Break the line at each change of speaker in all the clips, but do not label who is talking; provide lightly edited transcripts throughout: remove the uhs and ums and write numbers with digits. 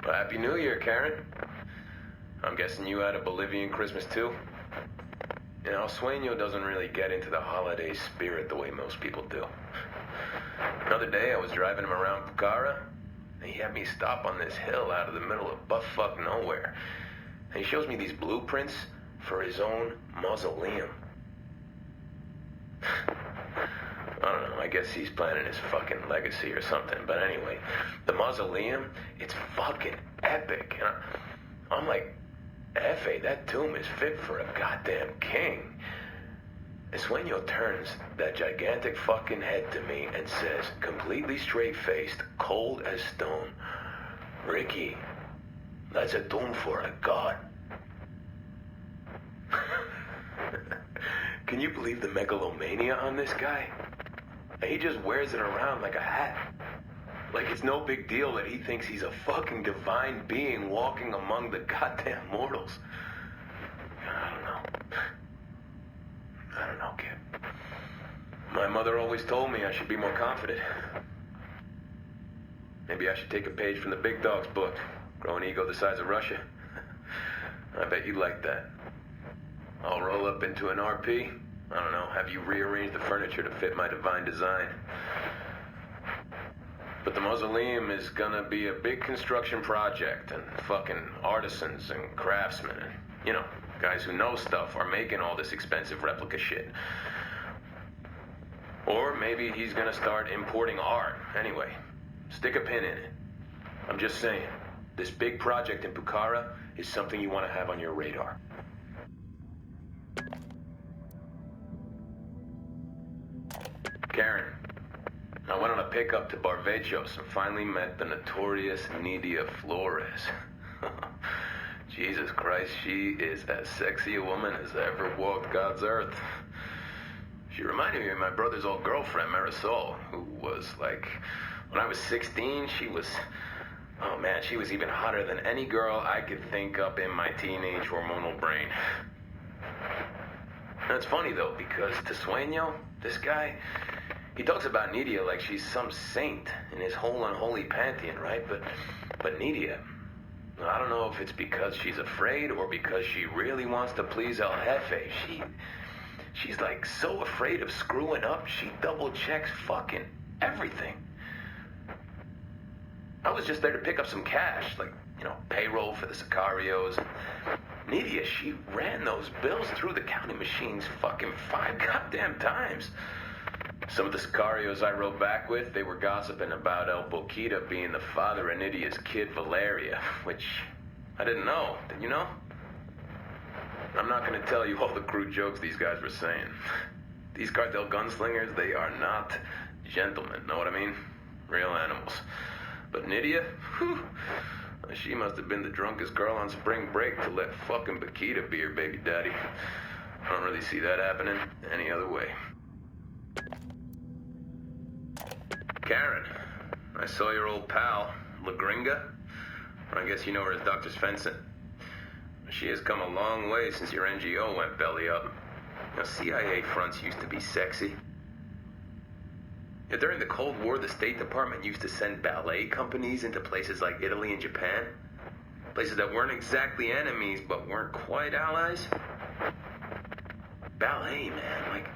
Well, Happy New Year, Karen. I'm guessing you had a Bolivian Christmas too? You know, Sueño doesn't really get into the holiday spirit the way most people do. Another day, I was driving him around Pucara, and he had me stop on this hill out of the middle of butt-fuck nowhere. And he shows me these blueprints for his own mausoleum. I don't know, I guess he's planning his fucking legacy or something. But anyway, the mausoleum, it's fucking epic. And I'm like, Efe, that tomb is fit for a goddamn king. And Sueño turns that gigantic fucking head to me and says, completely straight-faced, cold as stone, Ricky, that's a tomb for a god. Can you believe the megalomania on this guy? He just wears it around like a hat. Like it's no big deal that he thinks he's a fucking divine being walking among the goddamn mortals. I don't know, kid. My mother always told me I should be more confident. Maybe I should take a page from the big dog's book, Grow an Ego the Size of Russia. I bet you'd like that. I'll roll up into an RP. I don't know, have you rearrange the furniture to fit my divine design. But the mausoleum is gonna be a big construction project, and fucking artisans and craftsmen and, you know, guys who know stuff are making all this expensive replica shit. Or maybe he's gonna start importing art. Anyway, stick a pin in it. I'm just saying, this big project in Pucara is something you want to have on your radar. Karen, I went on a pickup to Barvechos and finally met the notorious Nidia Flores. Jesus Christ, she is as sexy a woman as ever walked God's earth. She reminded me of my brother's old girlfriend, Marisol, who was like, when I was 16, she was, oh man, she was even hotter than any girl I could think up in my teenage hormonal brain. That's funny though, because to Sueño, this guy, he talks about Nidia like she's some saint in his whole unholy pantheon, right? But Nidia, I don't know if it's because she's afraid or because she really wants to please El Jefe. She's like so afraid of screwing up, she double checks fucking everything. I was just there to pick up some cash, like, you know, payroll for the Sicarios. Nidia, she ran those bills through the counting machines fucking 5 goddamn times. Some of the Sicarios I rode back with, they were gossiping about El Boquita being the father of Nidia's kid, Valeria, which I didn't know. Did you know? I'm not going to tell you all the crude jokes these guys were saying. These cartel gunslingers, they are not gentlemen, know what I mean? Real animals. But Nidia, whew, she must have been the drunkest girl on spring break to let fucking Boquita be her baby daddy. I don't really see that happening any other way. Karen, I saw your old pal, La Gringa. I guess you know her as Dr. Svensson. She has come a long way since your NGO went belly up. Now, CIA fronts used to be sexy. Yeah, during the Cold War, the State Department used to send ballet companies into places like Italy and Japan. Places that weren't exactly enemies, but weren't quite allies. Ballet, man, like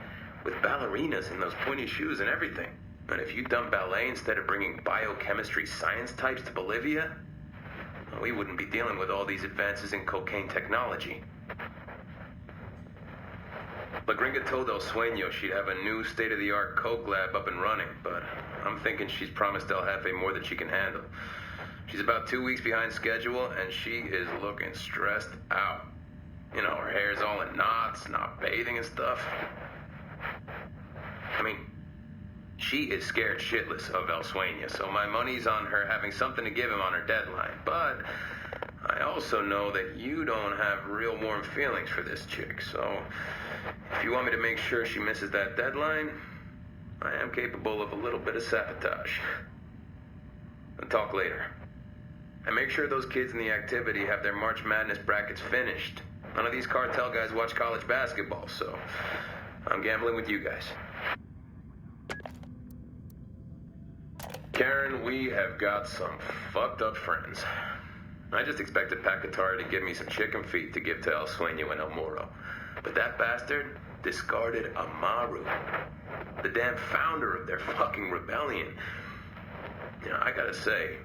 with ballerinas and those pointy shoes and everything. And if you'd done ballet instead of bringing biochemistry science types to Bolivia, well, we wouldn't be dealing with all these advances in cocaine technology. La Gringa told El Sueño she'd have a new state-of-the-art coke lab up and running, but I'm thinking she's promised El Jefe more than she can handle. She's about 2 weeks behind schedule, and she is looking stressed out. You know, her hair's all in knots, not bathing and stuff. I mean, she is scared shitless of El Sueño, so my money's on her having something to give him on her deadline. But I also know that you don't have real warm feelings for this chick, so if you want me to make sure she misses that deadline, I am capable of a little bit of sabotage. I'll talk later. And make sure those kids in the activity have their March Madness brackets finished. None of these cartel guys watch college basketball, so I'm gambling with you guys. Karen, we have got some fucked up friends. I just expected Pacatari to give me some chicken feet to give to El Sueño and El Moro. But that bastard discarded Amaru, the damn founder of their fucking rebellion. You know, I gotta say,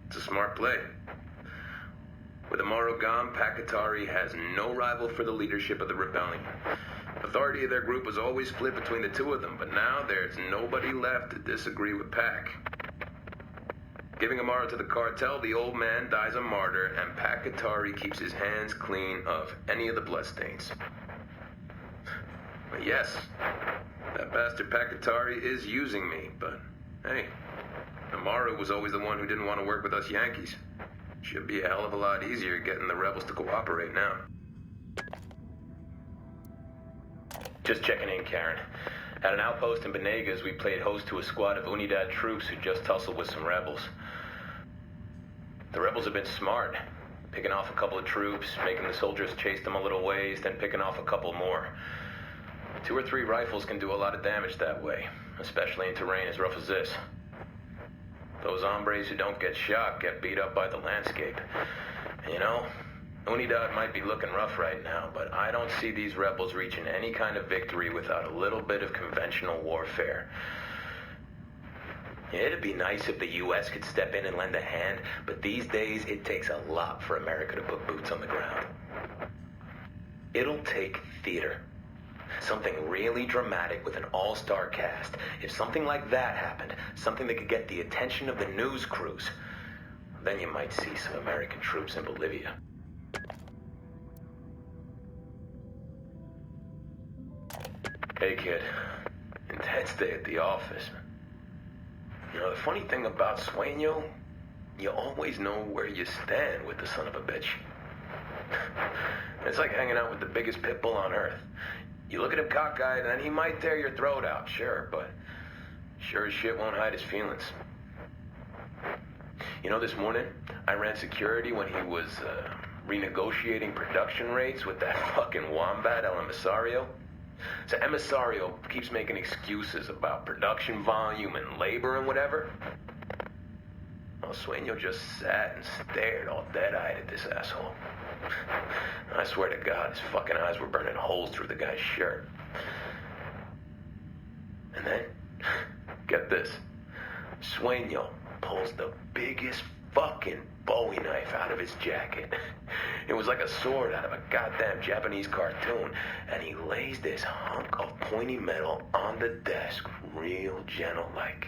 it's a smart play. With Amaru gone, Pacatari has no rival for the leadership of the rebellion. Authority of their group was always split between the two of them, but now there's nobody left to disagree with Pac. Giving Amaru to the cartel, the old man dies a martyr, and Pacatari keeps his hands clean of any of the bloodstains. But yes, that bastard Pacatari is using me, but hey, Amaru was always the one who didn't want to work with us Yankees. Should be a hell of a lot easier getting the rebels to cooperate now. Just checking in, Karen. At an outpost in Benegas, we played host to a squad of Unidad troops who just tussled with some rebels. The rebels have been smart, picking off a couple of troops, making the soldiers chase them a little ways, then picking off a couple more. 2 or 3 rifles can do a lot of damage that way, especially in terrain as rough as this. Those hombres who don't get shot get beat up by the landscape. You know, Unidad might be looking rough right now, but I don't see these rebels reaching any kind of victory without a little bit of conventional warfare. It'd be nice if the U.S. could step in and lend a hand, but these days it takes a lot for America to put boots on the ground. It'll take theater. Something really dramatic with an all-star cast. If something like that happened, something that could get the attention of the news crews, then you might see some American troops in Bolivia. Hey, kid. Intense day at the office. You know, the funny thing about Sueño, you always know where you stand with the son of a bitch. It's like hanging out with the biggest pit bull on earth. You look at him cockeyed, and then he might tear your throat out, sure, but sure as shit won't hide his feelings. You know, this morning, I ran security when he was renegotiating production rates with that fucking wombat, El Emisario. So Emisario keeps making excuses about production volume and labor and whatever. Well, Sueño just sat and stared all dead-eyed at this asshole. I swear to God, his fucking eyes were burning holes through the guy's shirt. And then, get this, Sueño pulls the biggest fucking Bowie knife out of his jacket. It was like a sword out of a goddamn Japanese cartoon, and he lays this hunk of pointy metal on the desk real gentle-like.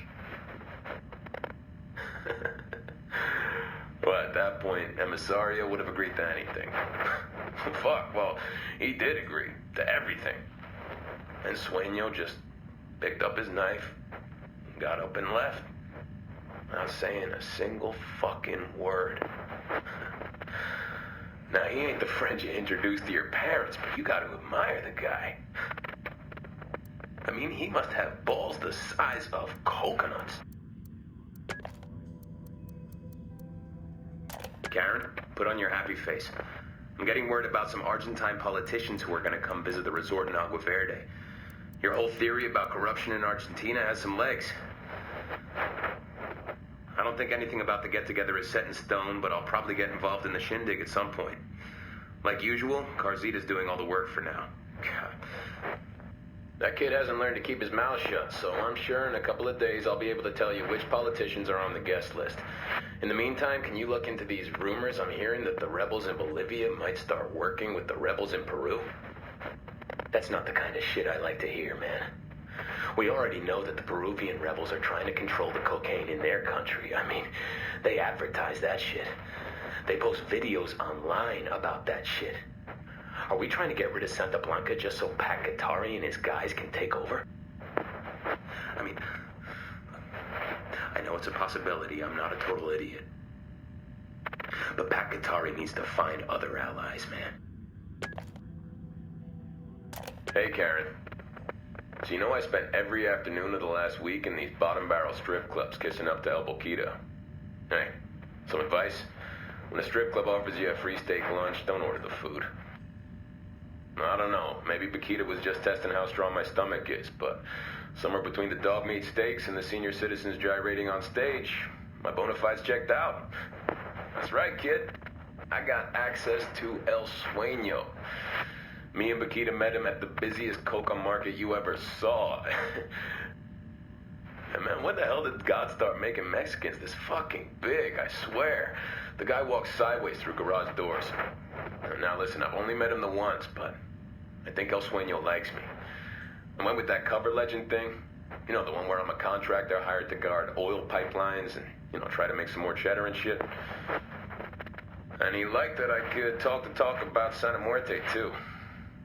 Well, at that point, Emisario would have agreed to anything. Fuck, well, he did agree to everything. And Sueño just picked up his knife, got up and left, not saying a single fucking word. Now, he ain't the friend you introduced to your parents, but you gotta admire the guy. I mean, he must have balls the size of coconuts. Karen, put on your happy face. I'm getting word about some Argentine politicians who are gonna come visit the resort in Agua Verde. Your whole theory about corruption in Argentina has some legs. I don't think anything about the get-together is set in stone, but I'll probably get involved in the shindig at some point. Like usual, Carzita's doing all the work for now. God. That kid hasn't learned to keep his mouth shut, so I'm sure in a couple of days I'll be able to tell you which politicians are on the guest list. In the meantime, can you look into these rumors I'm hearing that the rebels in Bolivia might start working with the rebels in Peru? That's not the kind of shit I like to hear, man. We already know that the Peruvian rebels are trying to control the cocaine in their country. I mean, they advertise that shit. They post videos online about that shit. Are we trying to get rid of Santa Blanca just so Pacatari and his guys can take over? I mean, I know it's a possibility. I'm not a total idiot. But Pacatari needs to find other allies, man. Hey, Karen. So you know I spent every afternoon of the last week in these bottom-barrel strip clubs kissing up to El Boquita. Hey, some advice? When a strip club offers you a free steak lunch, don't order the food. I don't know, maybe Boquita was just testing how strong my stomach is, but somewhere between the dog meat steaks and the senior citizens gyrating on stage, my bona fides checked out. That's right, kid. I got access to El Sueño. Me and Bakita met him at the busiest coca market you ever saw. And man, when the hell did God start making Mexicans this fucking big? I swear. The guy walks sideways through garage doors. Now listen, I've only met him the once, but I think El Sueño likes me. I went with that cover legend thing. You know, the one where I'm a contractor hired to guard oil pipelines and, try to make some more cheddar and shit. And he liked that I could talk the talk about Santa Muerte, too.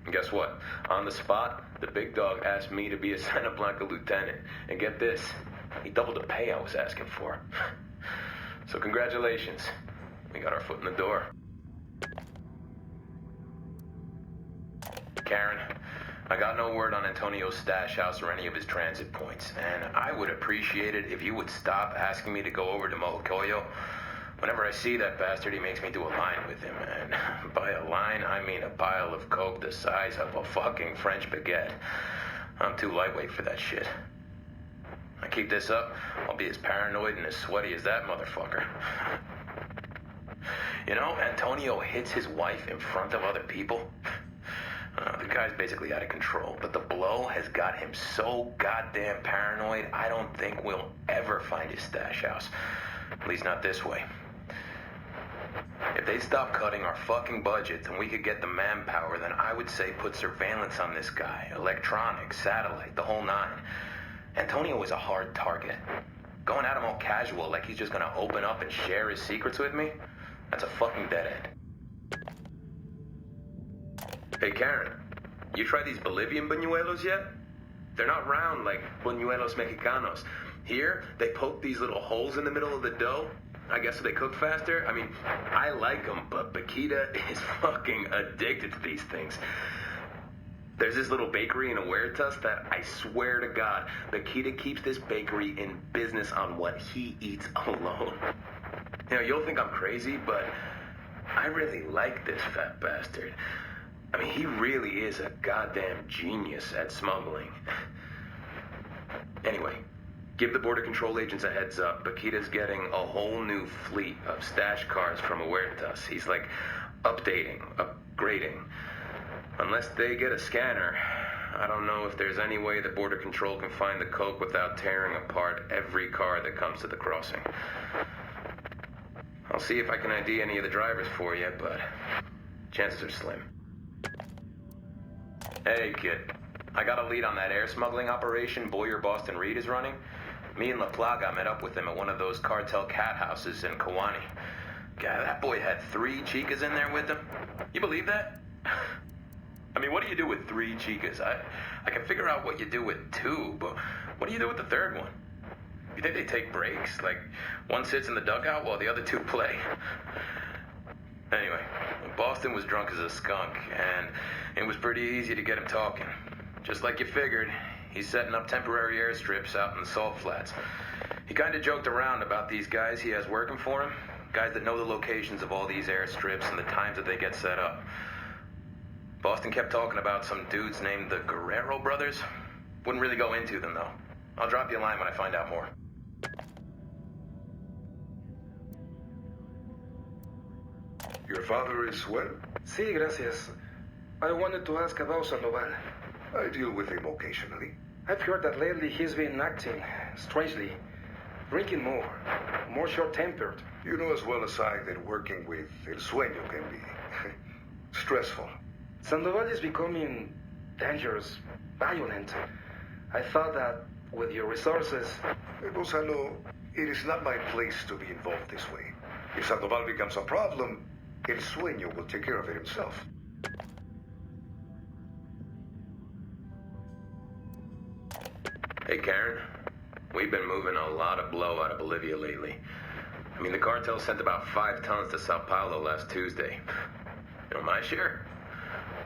And guess what? On the spot, the big dog asked me to be a Santa Blanca lieutenant. And get this, he doubled the pay I was asking for. So congratulations. We got our foot in the door. Karen, I got no word on Antonio's stash house or any of his transit points, and I would appreciate it if you would stop asking me to go over to Mojocoyo. Whenever I see that bastard, he makes me do a line with him, and by a line, I mean a pile of coke the size of a fucking French baguette. I'm too lightweight for that shit. I keep this up, I'll be as paranoid and as sweaty as that motherfucker. Antonio hits his wife in front of other people. The guy's basically out of control, but the blow has got him so goddamn paranoid, I don't think we'll ever find his stash house. At least not this way. If they stop cutting our fucking budget and we could get the manpower, then I would say put surveillance on this guy. Electronic, satellite, the whole nine. Antonio is a hard target. Going at him all casual like he's just gonna open up and share his secrets with me? That's a fucking dead end. Hey, Karen, you tried these Bolivian buñuelos yet? They're not round like buñuelos mexicanos. Here, they poke these little holes in the middle of the dough. I guess so they cook faster. I mean, I like them, but Bakita is fucking addicted to these things. There's this little bakery in Huertas that I swear to God, Bakita keeps this bakery in business on what he eats alone. You'll think I'm crazy, but I really like this fat bastard. I mean, he really is a goddamn genius at smuggling. Anyway, give the border control agents a heads up. Bakita's getting a whole new fleet of stash cars from Huertas. He's like updating, upgrading. Unless they get a scanner, I don't know if there's any way the border control can find the coke without tearing apart every car that comes to the crossing. I'll see if I can ID any of the drivers for you, but chances are slim. Hey, kid. I got a lead on that air smuggling operation Boyer Boston Reed is running. Me and La Plaga met up with him at one of those cartel cat houses in Kawani. God, that boy had 3 chicas in there with him. You believe that? I mean, what do you do with 3 chicas? I can figure out what you do with 2, but what do you do with the third one? You think they take breaks? Like, one sits in the dugout while the other 2 play? Anyway, Boston was drunk as a skunk, and it was pretty easy to get him talking. Just like you figured, he's setting up temporary airstrips out in the salt flats. He kind of joked around about these guys he has working for him, guys that know the locations of all these airstrips and the times that they get set up. Boston kept talking about some dudes named the Guerrero brothers. Wouldn't really go into them, though. I'll drop you a line when I find out more.
Your father is well?
Sí, gracias. I wanted to ask about Sandoval.
I deal with him occasionally.
I've heard that lately he's been acting strangely. Drinking more short-tempered.
You know as well as I that working with El Sueño can be stressful.
Sandoval is becoming dangerous, violent. I thought that with your resources...
Gonzalo, it is not my place to be involved this way. If Sandoval becomes a problem, El Sueño will take care of it himself.
Hey, Karen. We've been moving a lot of blow out of Bolivia lately. I mean, the cartel sent about 5 tons to Sao Paulo last Tuesday. You know, my share?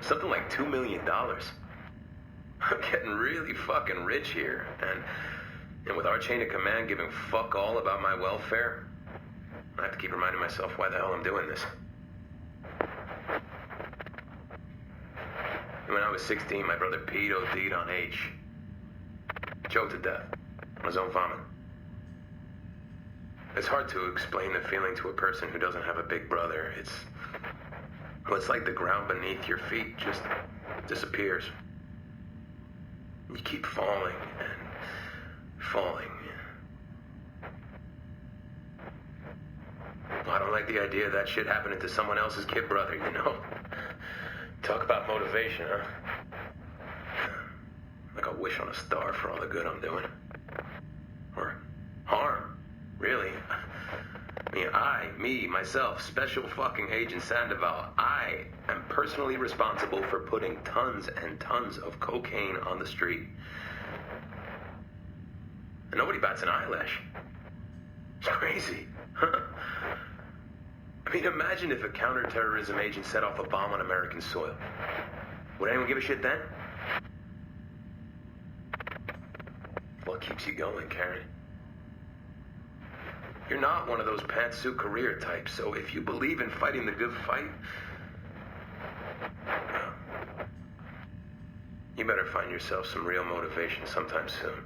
Something like $2 million. I'm getting really fucking rich here. And with our chain of command giving fuck all about my welfare, I have to keep reminding myself why the hell I'm doing this. When I was 16, my brother Pete OD'd on H. Choked to death on his own vomit. It's hard to explain the feeling to a person who doesn't have a big brother. It's like the ground beneath your feet just disappears. You keep falling and falling. I don't like the idea of that shit happening to someone else's kid brother, you know? Talk about motivation, huh? Like a wish on a star for all the good I'm doing. Or harm, really. I mean, myself, special fucking Agent Sandoval, I am personally responsible for putting tons and tons of cocaine on the street. And nobody bats an eyelash. It's crazy, huh? I mean, imagine if a counterterrorism agent set off a bomb on American soil. Would anyone give a shit then? What keeps you going, Karen? You're not one of those pantsuit career types, so if you believe in fighting the good fight, you better find yourself some real motivation sometime soon.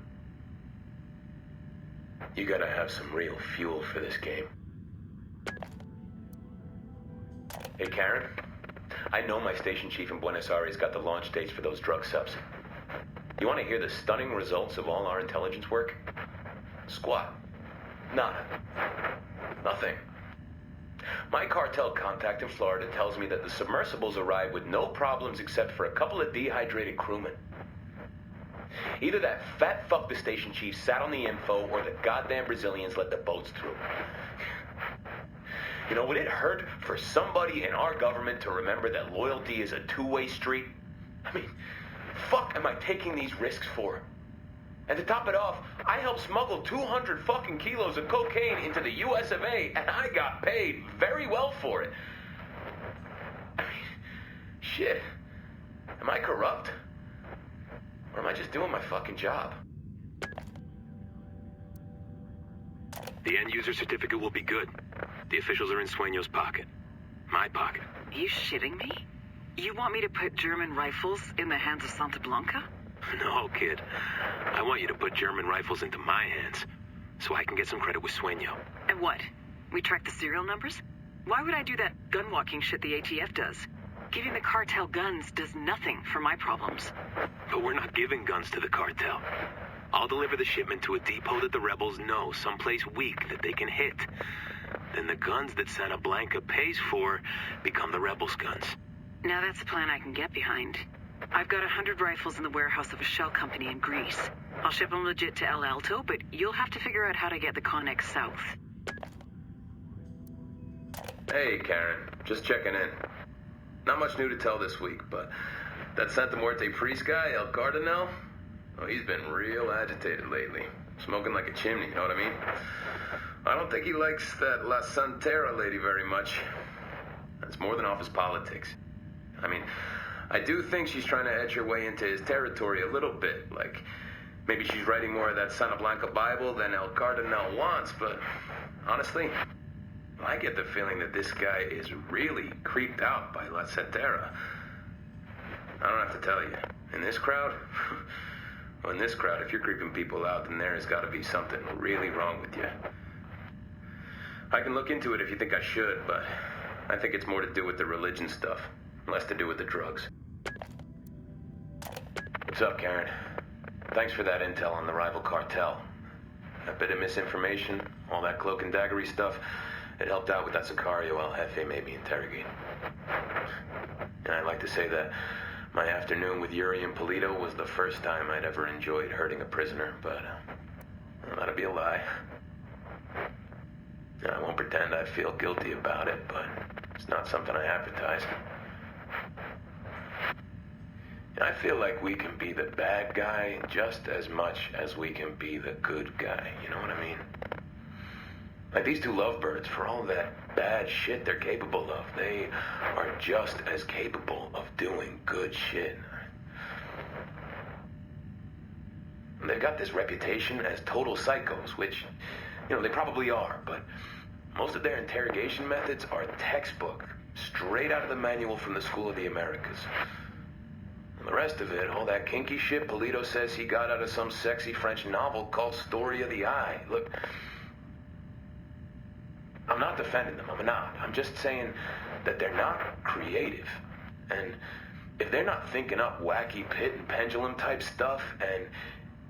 You gotta have some real fuel for this game. Hey, Karen, I know my station chief in Buenos Aires got the launch dates for those drug subs. You want to hear the stunning results of all our intelligence work? Squat. Nada. Nothing. My cartel contact in Florida tells me that the submersibles arrived with no problems except for a couple of dehydrated crewmen. Either that fat fuck the station chief sat on the info or the goddamn Brazilians let the boats through. You know, would it hurt for somebody in our government to remember that loyalty is a two-way street? I mean, fuck am I taking these risks for? And to top it off, I helped smuggle 200 fucking kilos of cocaine into the US of A, and I got paid very well for it. I mean, shit. Am I corrupt? Or am I just doing my fucking job?
The end-user certificate will be good. The officials are in Sueño's pocket. My pocket.
Are you shitting me? You want me to put German rifles in the hands of Santa Blanca?
No, kid. I want you to put German rifles into my hands, so I can get some credit with Sueño.
And what? We track the serial numbers? Why would I do that gun-walking shit the ATF does? Giving the cartel guns does nothing for my problems.
But we're not giving guns to the cartel. I'll deliver the shipment to a depot that the rebels know, someplace weak that they can hit. Then the guns that Santa Blanca pays for become the rebels' guns.
Now that's a plan I can get behind. I've got 100 rifles in the warehouse of a shell company in Greece. I'll ship them legit to El Alto, but you'll have to figure out how to get the Connex south.
Hey, Karen. Just checking in. Not much new to tell this week, but that Santa Muerte priest guy, El Cardinal, oh, he's been real agitated lately. Smoking like a chimney, you know what I mean? I don't think he likes that La Santera lady very much. That's more than off his politics. I mean, I do think she's trying to edge her way into his territory a little bit. Like, maybe she's writing more of that Santa Blanca Bible than El Cardinal wants, but honestly, I get the feeling that this guy is really creeped out by La Santera. I don't have to tell you. In this crowd, well, in this crowd, if you're creeping people out, then there has got to be something really wrong with you. I can look into it if you think I should, but I think it's more to do with the religion stuff, less to do with the drugs. What's up, Karen? Thanks for that intel on the rival cartel. A bit of misinformation, all that cloak and daggery stuff, it helped out with that Sicario El Jefe made me interrogate. And I'd like to say that my afternoon with Yuri and Polito was the first time I'd ever enjoyed hurting a prisoner, but well, that'd be a lie. I won't pretend I feel guilty about it, but it's not something I advertise. I feel like we can be the bad guy just as much as we can be the good guy, you know what I mean? Like these two lovebirds, for all that bad shit they're capable of, they are just as capable of doing good shit. And they've got this reputation as total psychos, which, you know, they probably are, but most of their interrogation methods are textbook, straight out of the manual from the School of the Americas. And the rest of it, all that kinky shit Polito says he got out of some sexy French novel called Story of the Eye. Look, I'm not defending them. I'm not. I'm just saying that they're not creative. And if they're not thinking up wacky pit and pendulum type stuff, and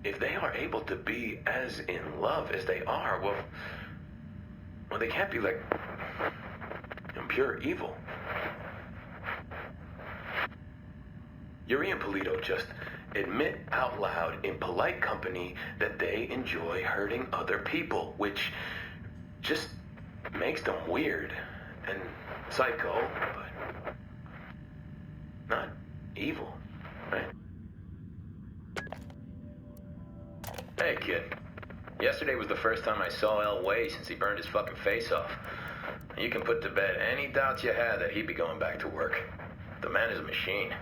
if they are able to be as in love as they are, well, they can't be like pure evil. Yuri and Polito just admit out loud in polite company that they enjoy hurting other people, which just makes them weird and psycho, but not evil, right? Hey, kid. Yesterday was the first time I saw El Way since he burned his fucking face off. You can put to bed any doubts you had that he'd be going back to work. The man is a machine.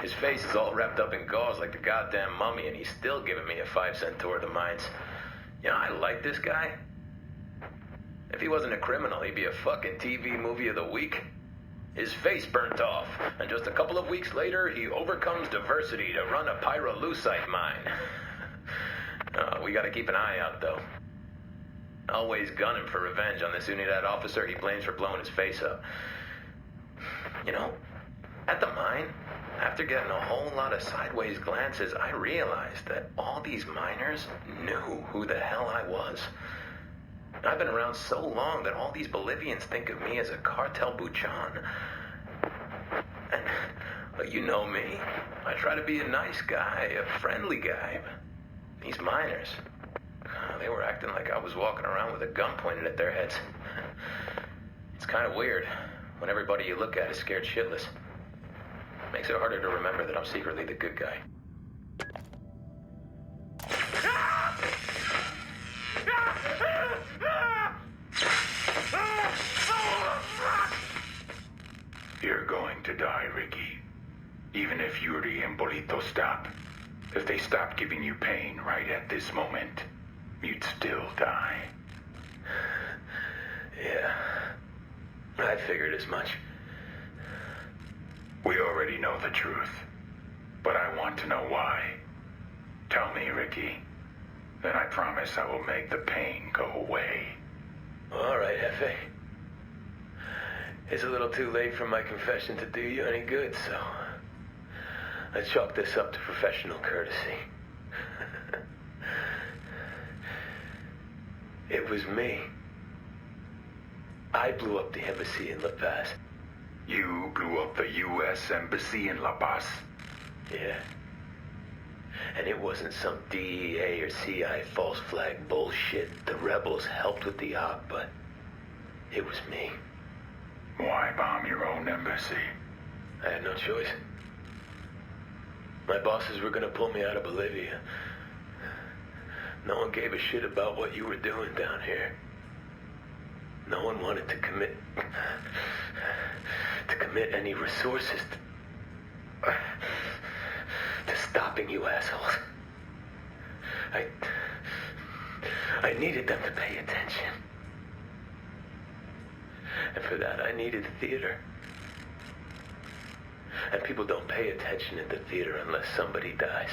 His face is all wrapped up in gauze like the goddamn mummy, and he's still giving me a 5-cent tour of the mines. You know, I like this guy. If he wasn't a criminal, he'd be a fucking TV movie of the week. His face burnt off, and just a couple of weeks later, he overcomes diversity to run a pyrolusite mine. We gotta keep an eye out, though. Always gunning for revenge on this Unidad officer he blames for blowing his face up. You know, at the mine, after getting a whole lot of sideways glances, I realized that all these miners knew who the hell I was. I've been around so long that all these Bolivians think of me as a cartel buchan. And, you know me. I try to be a nice guy, a friendly guy. These miners, they were acting like I was walking around with a gun pointed at their heads. It's kind of weird when everybody you look at is scared shitless. Makes it harder to remember that I'm secretly the good guy.
You're going to die, Ricky. Even if Yuri and Bolito stop. If they stop giving you pain right at this moment, you'd still die.
Yeah, I figured as much.
We already know the truth, but I want to know why. Tell me, Ricky. Then I promise I will make the pain go away.
All right, Hefe. It's a little too late for my confession to do you any good, so I chalk this up to professional courtesy. It was me. I blew up the embassy in La Paz.
You blew up the U.S. Embassy in La Paz?
Yeah. And it wasn't some DEA or CI false flag bullshit. The rebels helped with the op, but it was me.
Why bomb your own embassy?
I had no choice. My bosses were gonna pull me out of Bolivia. No one gave a shit about what you were doing down here. No one wanted to commit any resources to stopping you assholes. I needed them to pay attention. And for that, I needed theater. And people don't pay attention in the theater unless somebody dies.